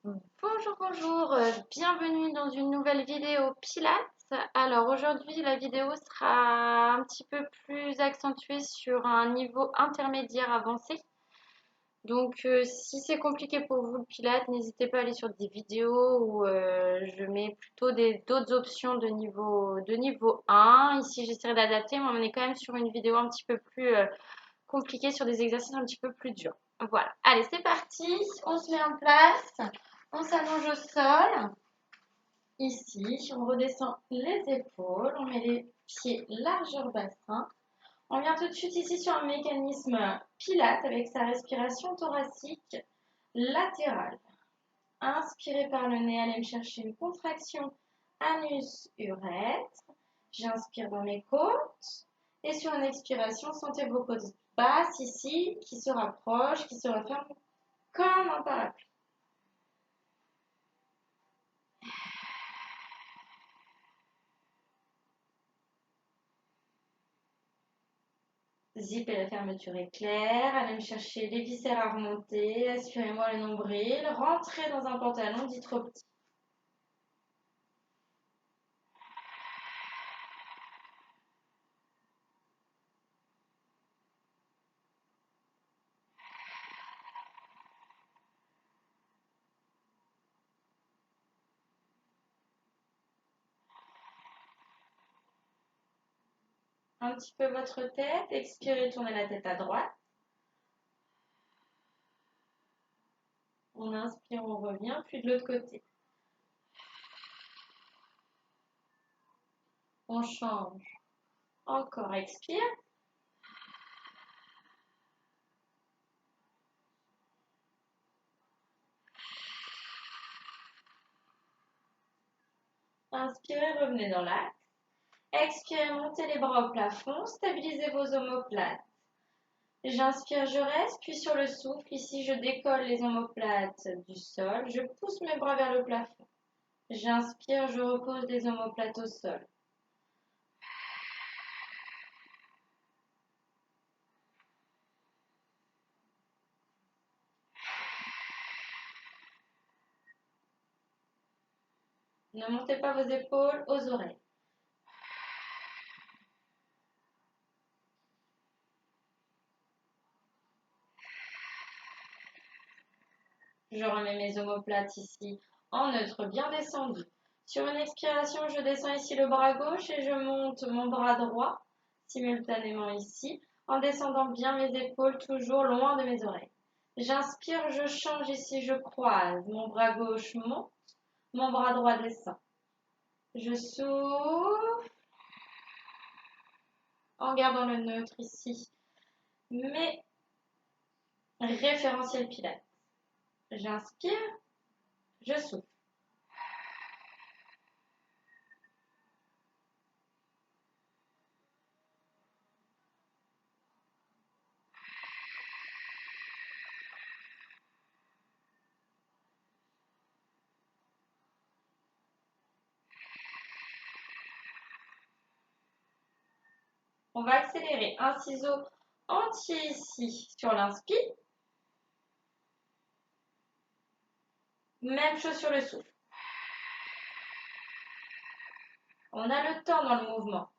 Bonjour, bonjour, bienvenue dans une nouvelle vidéo Pilates. Alors aujourd'hui la vidéo sera un petit peu plus accentuée sur un niveau intermédiaire avancé. Donc si c'est compliqué pour vous le Pilates, n'hésitez pas à aller sur des vidéos où je mets plutôt d'autres options de niveau 1. Ici j'essaierai d'adapter, mais on est quand même sur une vidéo un petit peu plus compliquée, sur des exercices un petit peu plus durs. Voilà, allez c'est parti, on se met en place. On s'allonge au sol. Ici, on redescend les épaules. On met les pieds largeur bassin. On vient tout de suite ici sur un mécanisme Pilates avec sa respiration thoracique latérale. Inspirez par le nez, allez me chercher une contraction anus-urètre. J'inspire dans mes côtes. Et sur une expiration, sentez vos côtes basses ici qui se rapprochent, qui se referment comme un parapluie. Zip et la fermeture est claire. Allez me chercher les viscères à remonter. Aspirez-moi le nombril. Rentrez dans un pantalon dit trop petit. Un petit peu votre tête. Expirez, tournez la tête à droite. On inspire, on revient, puis de l'autre côté. On change. Encore, expire. Inspirez, revenez dans l'axe. Expirez, montez les bras au plafond. Stabilisez vos omoplates. J'inspire, je reste, puis sur le souffle, ici je décolle les omoplates du sol. Je pousse mes bras vers le plafond. J'inspire, je repose les omoplates au sol. Ne montez pas vos épaules aux oreilles. Je remets mes omoplates ici en neutre, bien descendu. Sur une expiration, je descends ici le bras gauche et je monte mon bras droit simultanément ici, en descendant bien mes épaules, toujours loin de mes oreilles. J'inspire, je change ici, je croise. Mon bras gauche monte, mon bras droit descend. Je souffle en gardant le neutre ici. Mes référentiels pilates. J'inspire, je souffle. On va accélérer. Un ciseau entier ici sur l'inspire. Même chose sur le souffle. On a le temps dans le mouvement.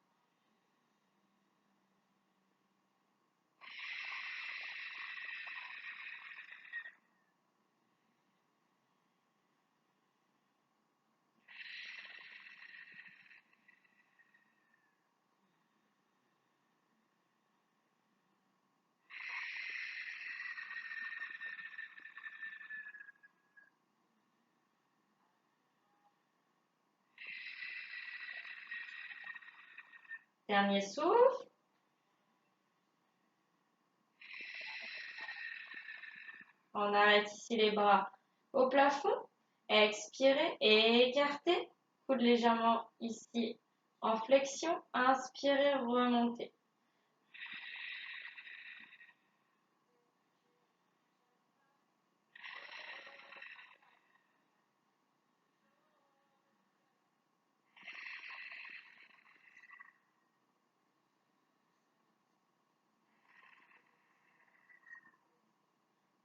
Dernier souffle. On arrête ici les bras au plafond. Expirez et écartez. Coude légèrement ici en flexion. Inspirez, remontez.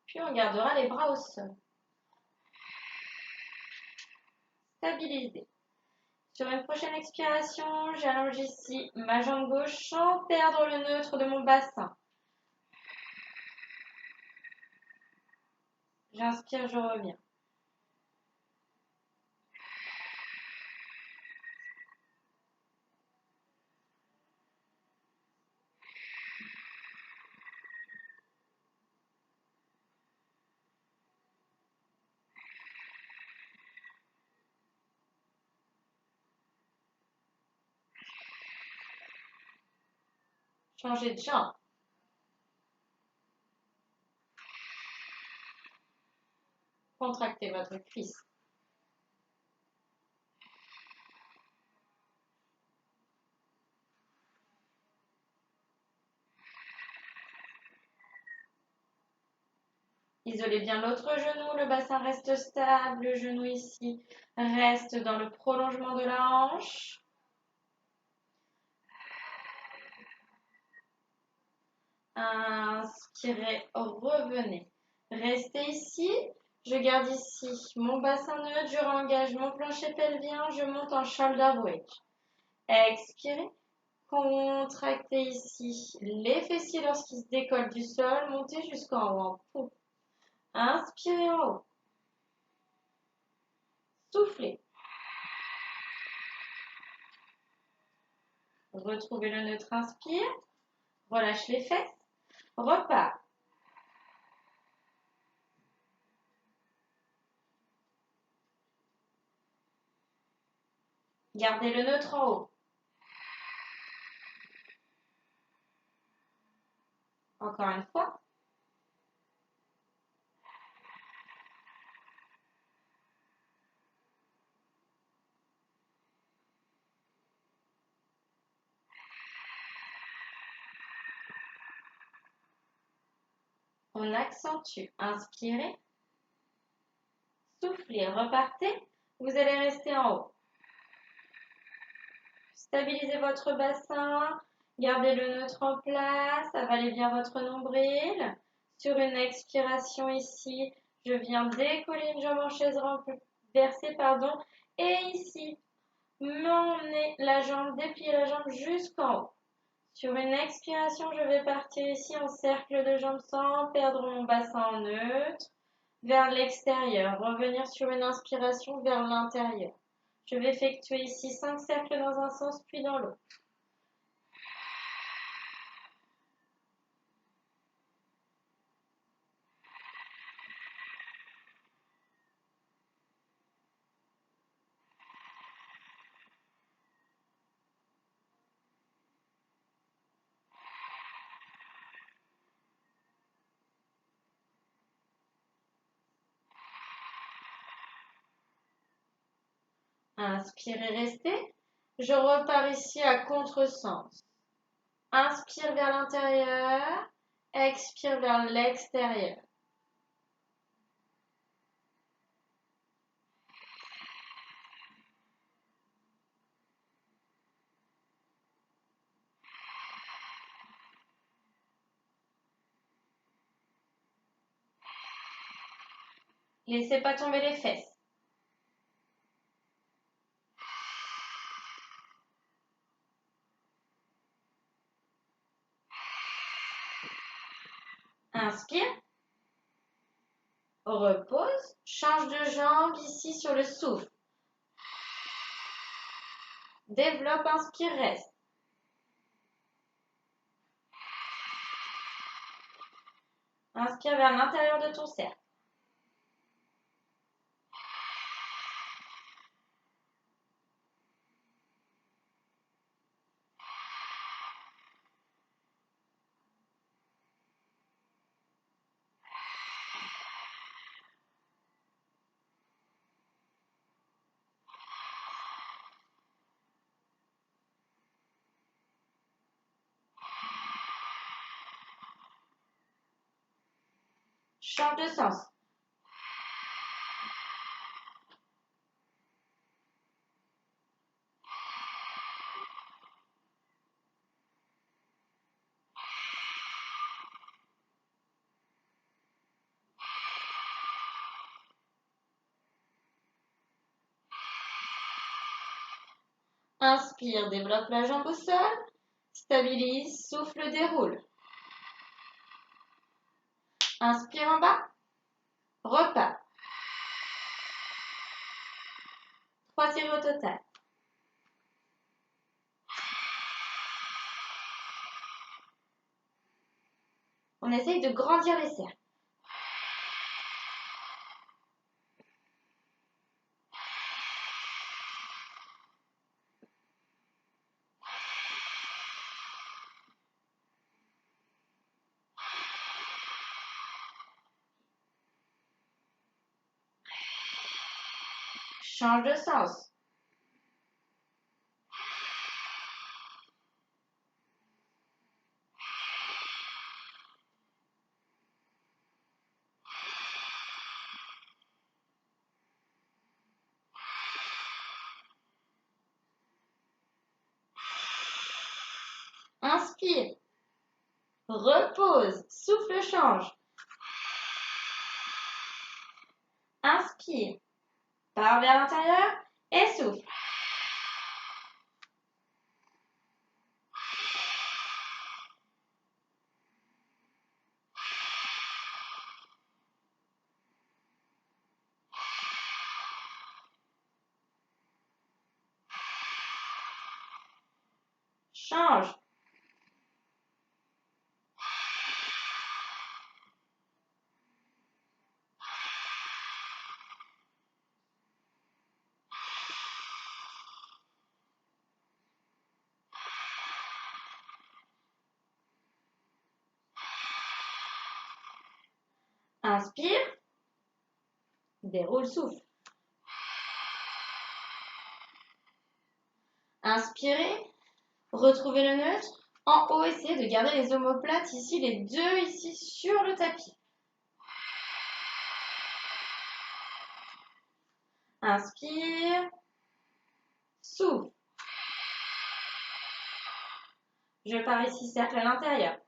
Puis on gardera les bras au sol. stabiliser. Sur une prochaine expiration, j'allonge ici ma jambe gauche sans perdre le neutre de mon bassin. J'inspire, je reviens. Changez de jambe. Contractez votre cuisse. Isolez bien l'autre genou, le bassin reste stable, le genou ici reste dans le prolongement de la hanche. Inspirez, revenez. Restez ici. Je garde ici mon bassin neutre, je réengage mon plancher pelvien, je monte en shoulder bridge. Expirez. Contractez ici les fessiers lorsqu'ils se décollent du sol, montez jusqu'en haut en poupe. Inspirez en haut. Soufflez. Retrouvez le neutre, inspire. Relâche les fesses. Repart. Gardez le neutre en haut. Encore une fois. On accentue. Inspirez. Soufflez. Repartez. Vous allez rester en haut. Stabilisez votre bassin. Gardez le neutre en place. Avalez bien votre nombril. Sur une expiration ici, je viens décoller une jambe en chaise renversée, et ici, m'emmener la jambe, déplier la jambe jusqu'en haut. Sur une expiration, je vais partir ici en cercle de jambes sans perdre mon bassin en neutre, vers l'extérieur. Revenir sur une inspiration vers l'intérieur. Je vais effectuer ici 5 cercles dans un sens puis dans l'autre. Inspirez, restez. Je repars ici à contresens. Inspire vers l'intérieur, expire vers l'extérieur. Laissez pas tomber les fesses. Inspire. Repose. Change de jambe ici sur le souffle. Développe, inspire, reste. Inspire vers l'intérieur de ton cercle. Change de sens. Inspire, développe la jambe au sol. Stabilise, souffle, déroule. Inspire en bas. Repart. 3 séries au total. On essaye de grandir les cercles. Change de sens. Inspire. Repose. Souffle, change. Inspire. Pars vers l'intérieur et souffle. Change. Inspire. Déroule, souffle. Inspirez. Retrouvez le neutre. En haut, essayez de garder les omoplates ici, les deux ici sur le tapis. Inspire. Souffle. Je pars ici, cercle à l'intérieur.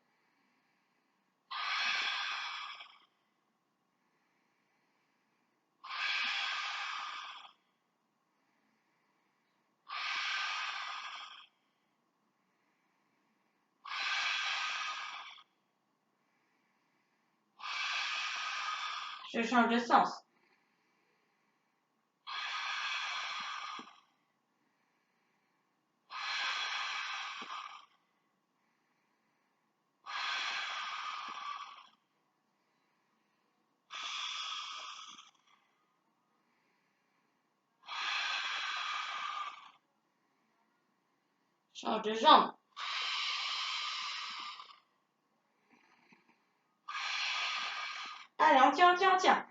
Je change de sens. Change de jambe. Allez, on tient, on tient, on tient.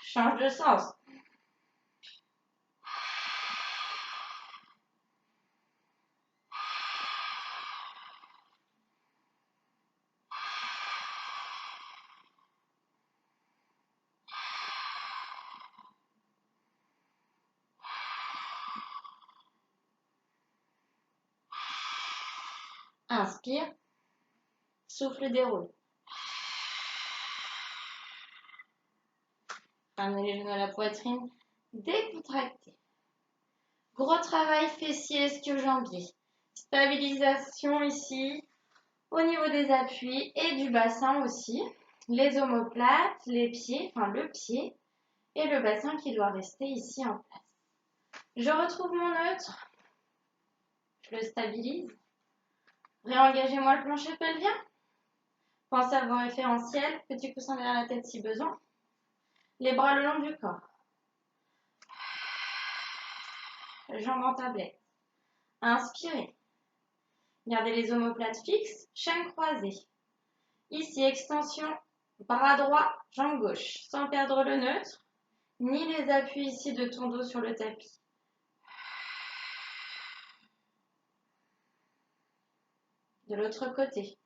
Change de sens. Inspire. Souffle, déroule. Ramenez les genoux à la poitrine. Décontractez. Gros travail fessier, ischio-jambier. Stabilisation ici, au niveau des appuis et du bassin aussi. Les omoplates, les pieds, enfin le pied et le bassin qui doit rester ici en place. Je retrouve mon neutre. Je le stabilise. Réengagez-moi le plancher pelvien. Pensez à vos référentiels. Petit coussin derrière la tête si besoin. Les bras le long du corps. Jambes en tablette. Inspirez. Gardez les omoplates fixes, chaîne croisée. Ici, extension, bras droit, jambe gauche, sans perdre le neutre, ni les appuis ici de ton dos sur le tapis. De l'autre côté.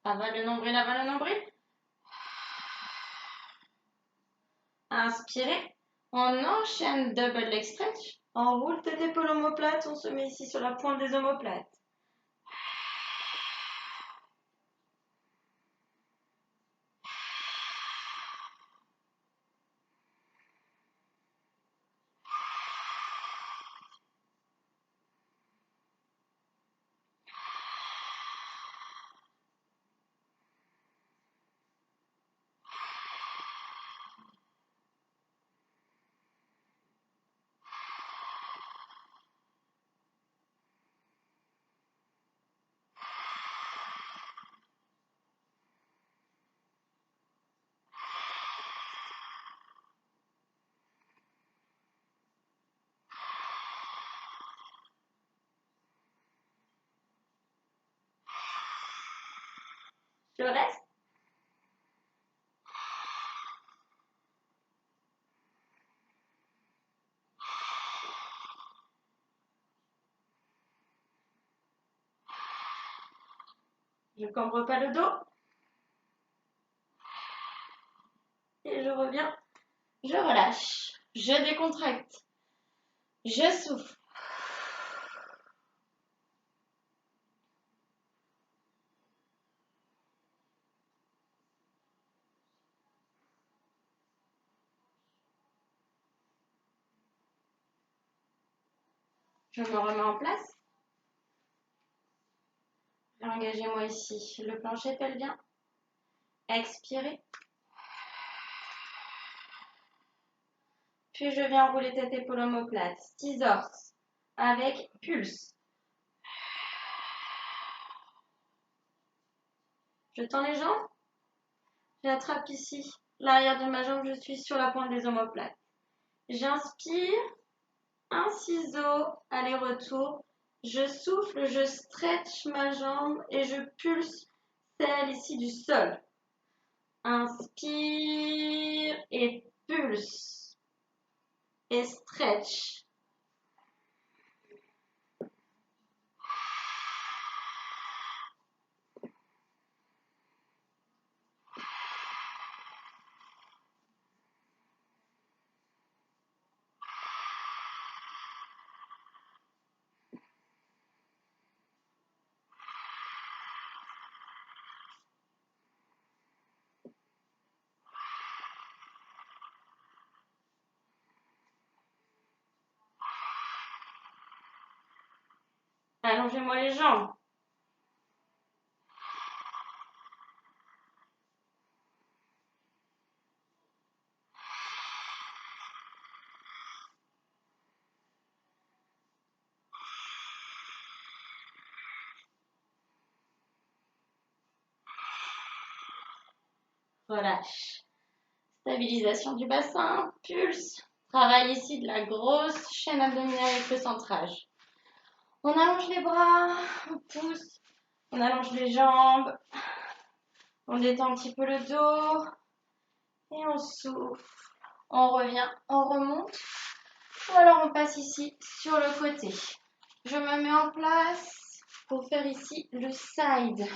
Avale le nombril, avale le nombril. Inspirez. On enchaîne double leg stretch. On roule tête épaule omoplate. On se met ici sur la pointe des omoplates. Je reste. Je ne cambre pas le dos. Et je reviens. Je relâche. Je décontracte. Je souffle. Je me remets en place. Engagez-moi ici. Le plancher pelvien. Expirez. Puis je viens rouler tête épaule omoplate. Scissors avec pulse. Je tends les jambes. J'attrape ici l'arrière de ma jambe. Je suis sur la pointe des omoplates. J'inspire. Un ciseau, aller-retour. Je souffle, je stretch ma jambe et je pulse celle ici du sol. Inspire et pulse. Et stretch. Allongez-moi les jambes. Relâche. Stabilisation du bassin, pulse. Travail ici de la grosse chaîne abdominale avec le centrage. On allonge les bras, on pousse, on allonge les jambes, on détend un petit peu le dos et on souffle. On revient, on remonte. Ou alors on passe ici sur le côté. Je me mets en place pour faire ici le side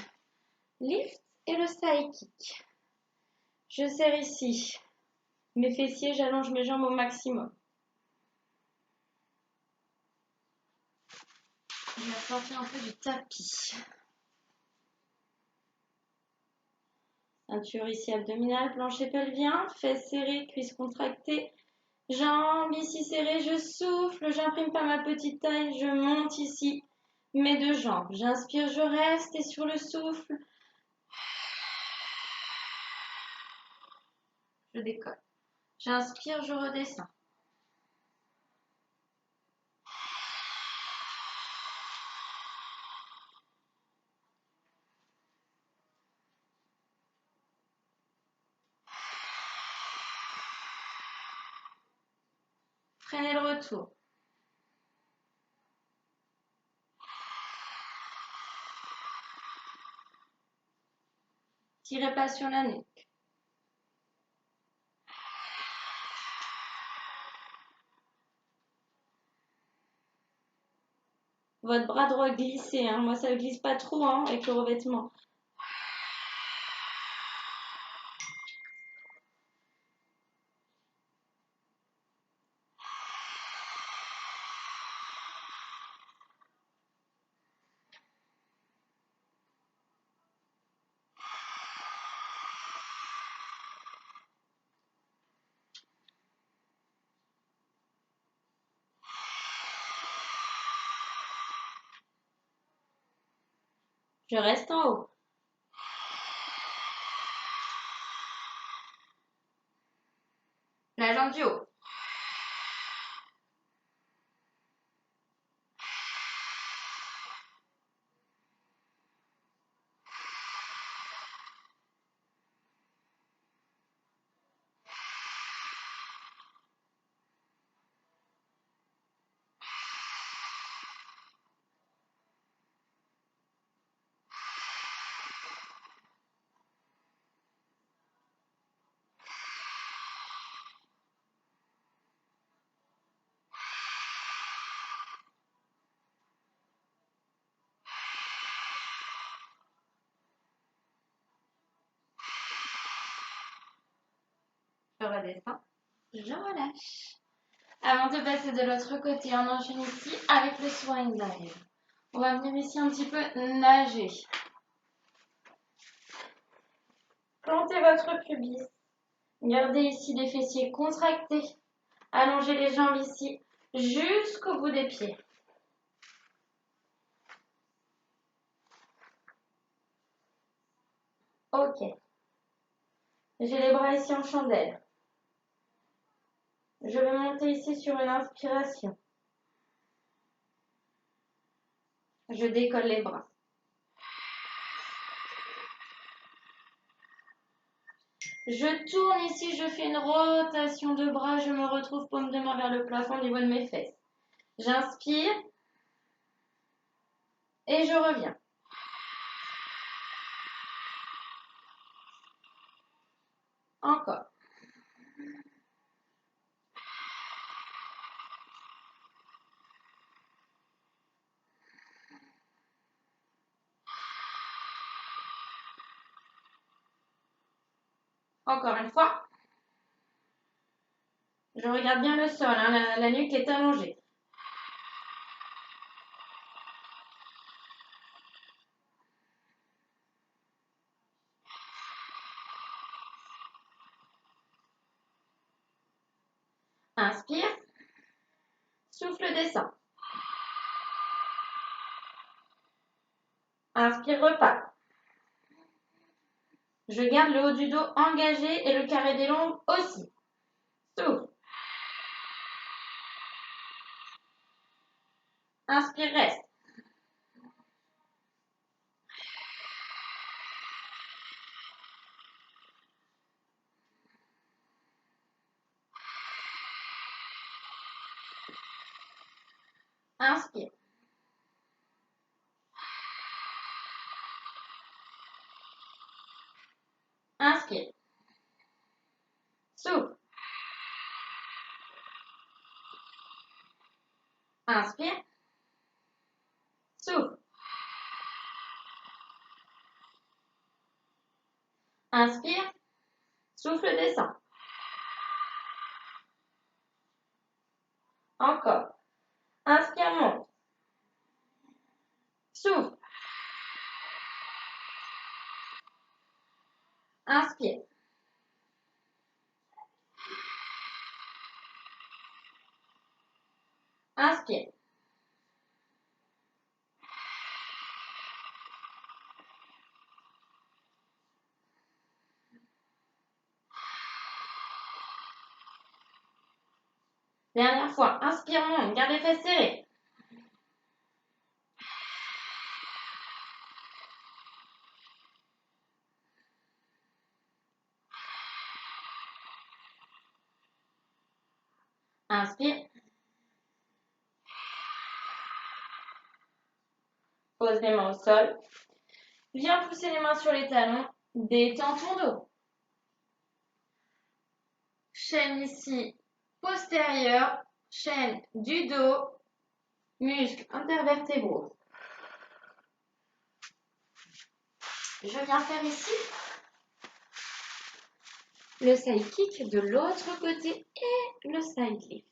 lift et le side kick. Je serre ici mes fessiers, j'allonge mes jambes au maximum. Je vais sortir un peu du tapis. Ceinture ici abdominale, plancher pelvien, fesses serrées, cuisses contractées, jambes ici serrées, je souffle, j'imprime pas ma petite taille, je monte ici mes deux jambes. J'inspire, je reste et sur le souffle, je décolle. J'inspire, je redescends. Freinez le retour. Tirez pas sur la nuque. Votre bras droit glissez, hein. Moi ça ne glisse pas trop avec le revêtement. Je reste en haut. La jambe du haut. Je redescends. Je relâche. Avant de passer de l'autre côté, on enchaîne ici avec le swan dive. On va venir ici un petit peu nager. Plantez votre pubis. Gardez ici les fessiers contractés. Allongez les jambes ici jusqu'au bout des pieds. Ok. J'ai les bras ici en chandelle. Je vais monter ici sur une inspiration. Je décolle les bras. Je tourne ici, je fais une rotation de bras, je me retrouve paume de main vers le plafond au niveau de mes fesses. J'inspire et je reviens. Encore. Encore une fois. Je regarde bien le sol, hein, la nuque est allongée. Inspire. Souffle descend. Inspire, repart. Je garde le haut du dos engagé et le carré des lombes aussi. Souffle. Inspire, reste. Inspire. Inspire. Souffle. Inspire. Souffle. Inspire. Souffle descend. Encore. Inspire, monte. Souffle. Inspire. Inspire. Dernière fois. Inspire, monte. Garde les fesses serrées. Inspire. Pose les mains au sol. Viens pousser les mains sur les talons. Détends ton dos. Chaîne ici postérieure. Chaîne du dos. Muscles intervertébraux. Je viens faire ici le side kick de l'autre côté et le side lift.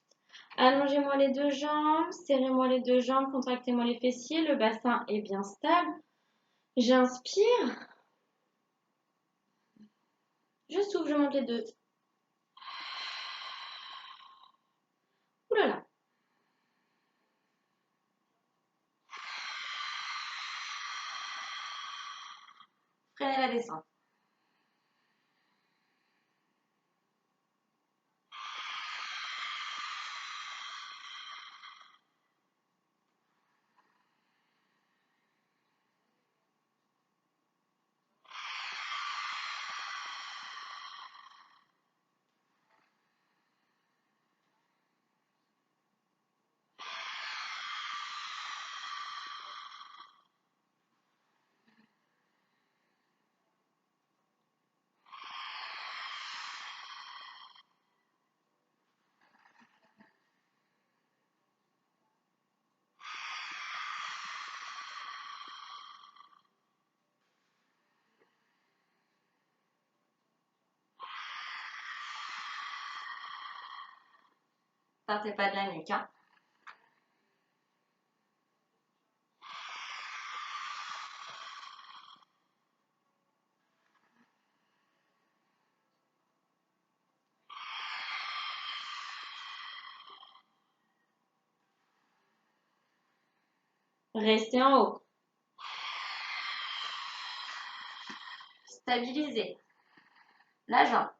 Allongez-moi les deux jambes, serrez-moi les deux jambes, contractez-moi les fessiers, le bassin est bien stable. J'inspire. Je souffle, je monte les deux. Ouh là là. descendre. Partez pas de la nuque, hein. Restez en haut. Stabilisez la jambe.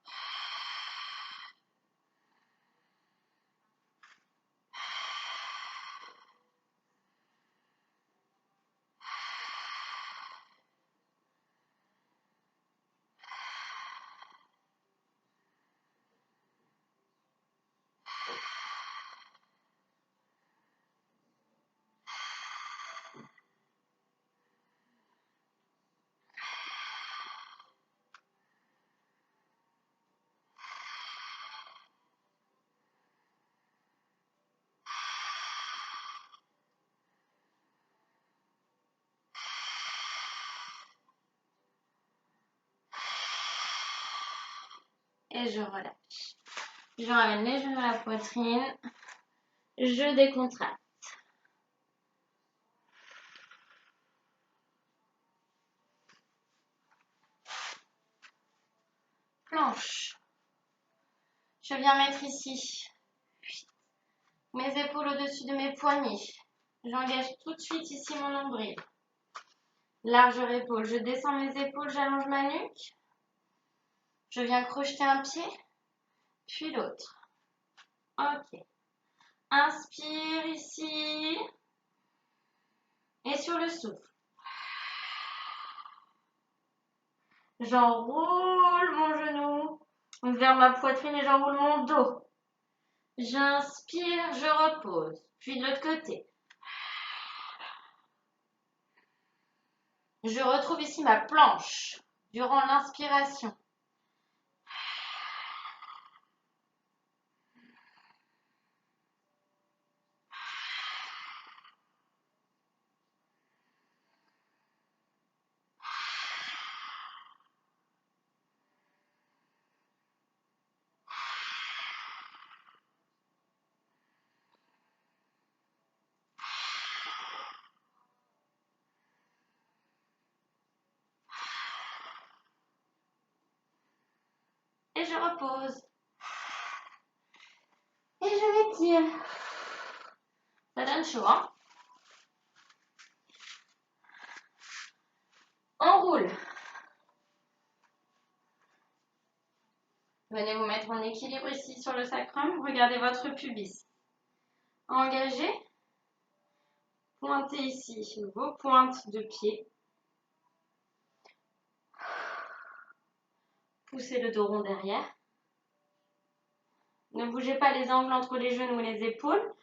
Et je relâche. Je ramène les genoux à la poitrine. Je décontracte. Planche. Je viens mettre ici mes épaules au-dessus de mes poignets. J'engage tout de suite ici mon nombril. Largeur épaule. Je descends mes épaules, j'allonge ma nuque. Je viens crocheter un pied, puis l'autre. Ok. Inspire ici. Et sur le souffle. J'enroule mon genou vers ma poitrine et j'enroule mon dos. J'inspire, je repose. Puis de l'autre côté. Je retrouve ici ma planche durant l'inspiration. Et je repose. Et je m'étire. Ça donne chaud, hein? On roule. Venez vous mettre en équilibre ici sur le sacrum. Regardez votre pubis. Engagez. Pointez ici vos pointes de pied. Poussez le dos rond derrière. Ne bougez pas les angles entre les genoux et les épaules,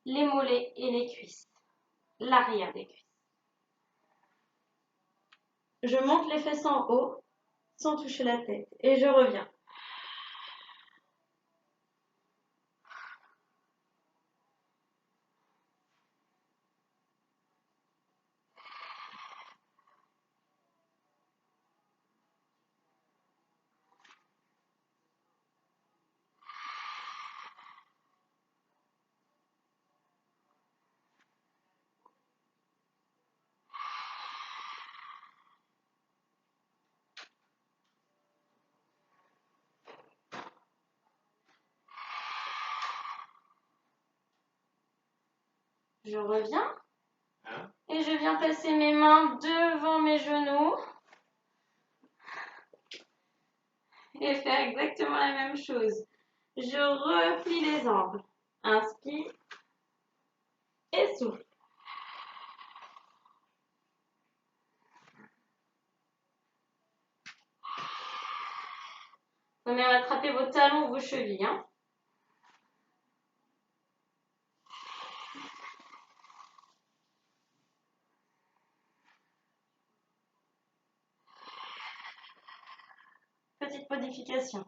les mollets et les cuisses. L'arrière des cuisses. Je monte les fesses en haut sans toucher la tête et je reviens. Je reviens et je viens passer mes mains devant mes genoux. et faire exactement la même chose. Je replie les angles. Inspire et souffle. Vous allez rattraper vos talons ou vos chevilles. Hein. Petite modification.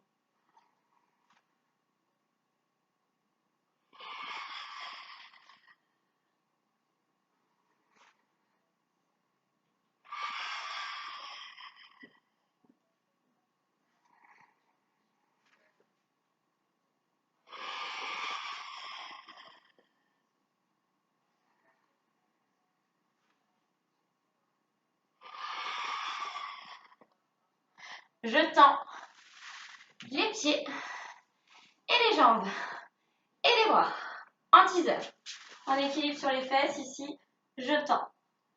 Je tends les pieds et les jambes et les bras en teaser. En équilibre sur les fesses ici. Je tends,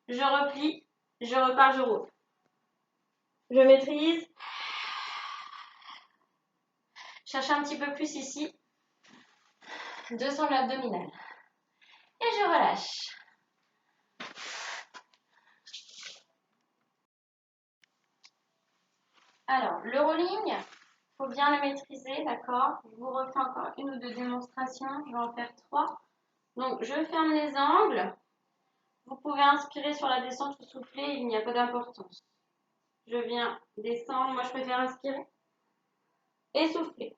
je replie, je repars, je roule. Je maîtrise. Cherche un petit peu plus ici. 200 l'abdominal. Et je relâche. Alors, le rolling, il faut bien le maîtriser, d'accord? Je vous refais encore une ou deux démonstrations. Je vais en faire 3. Donc, je ferme les angles. Vous pouvez inspirer sur la descente ou souffler, il n'y a pas d'importance. Je viens descendre, moi je préfère inspirer et souffler.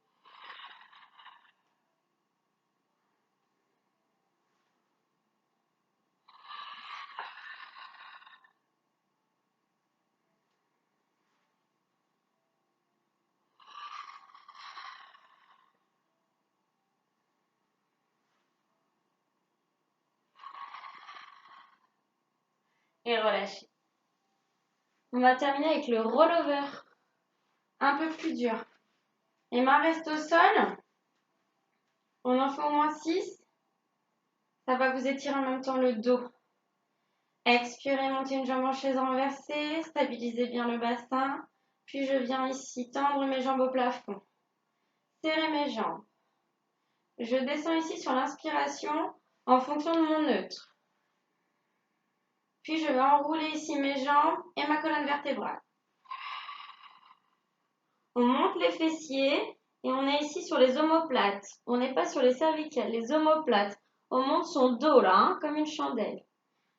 Et relâcher. On va terminer avec le rollover, un peu plus dur. Les mains restent au sol. On en fait au moins 6. Ça va vous étirer en même temps le dos. Expirez, montez une jambe en chaise renversée, stabilisez bien le bassin. Puis je viens ici tendre mes jambes au plafond. Serrer mes jambes. Je descends ici sur l'inspiration en fonction de mon neutre. Puis je vais enrouler ici mes jambes et ma colonne vertébrale. On monte les fessiers et on est ici sur les omoplates. On n'est pas sur les cervicales, les omoplates. On monte son dos là, hein, comme une chandelle.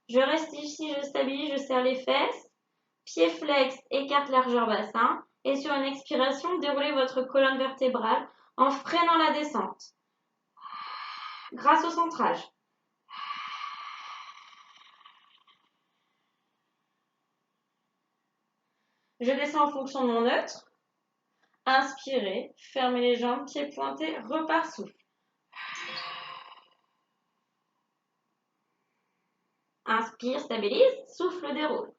Je reste ici, je stabilise, je serre les fesses. Pieds flex, écarte largeur bassin. Et sur une expiration, déroulez votre colonne vertébrale en freinant la descente. Grâce au centrage. Je descends en fonction de mon neutre. Inspirez, fermez les jambes, pieds pointés, repart, souffle. Inspire, stabilise, souffle, déroule.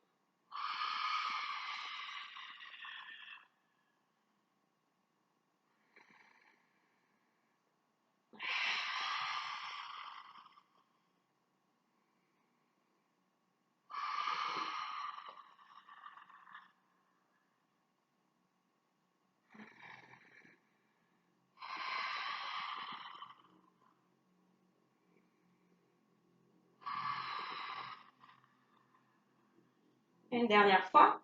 Une dernière fois.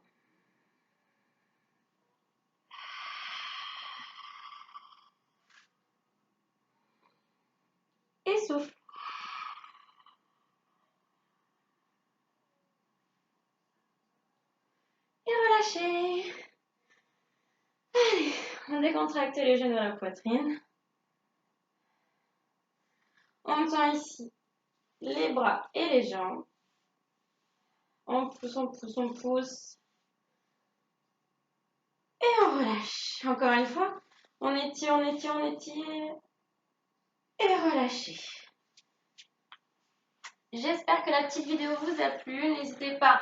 Et souffle. Et relâchez. Allez, on décontracte les genoux à la poitrine. On tend ici les bras et les jambes. On pousse, on pousse, on pousse. Et on relâche. Encore une fois. On étire, on étire, on étire. Et relâchez. J'espère que la petite vidéo vous a plu. N'hésitez pas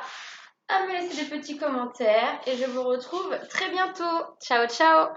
à me laisser des petits commentaires. Et je vous retrouve très bientôt. Ciao, ciao!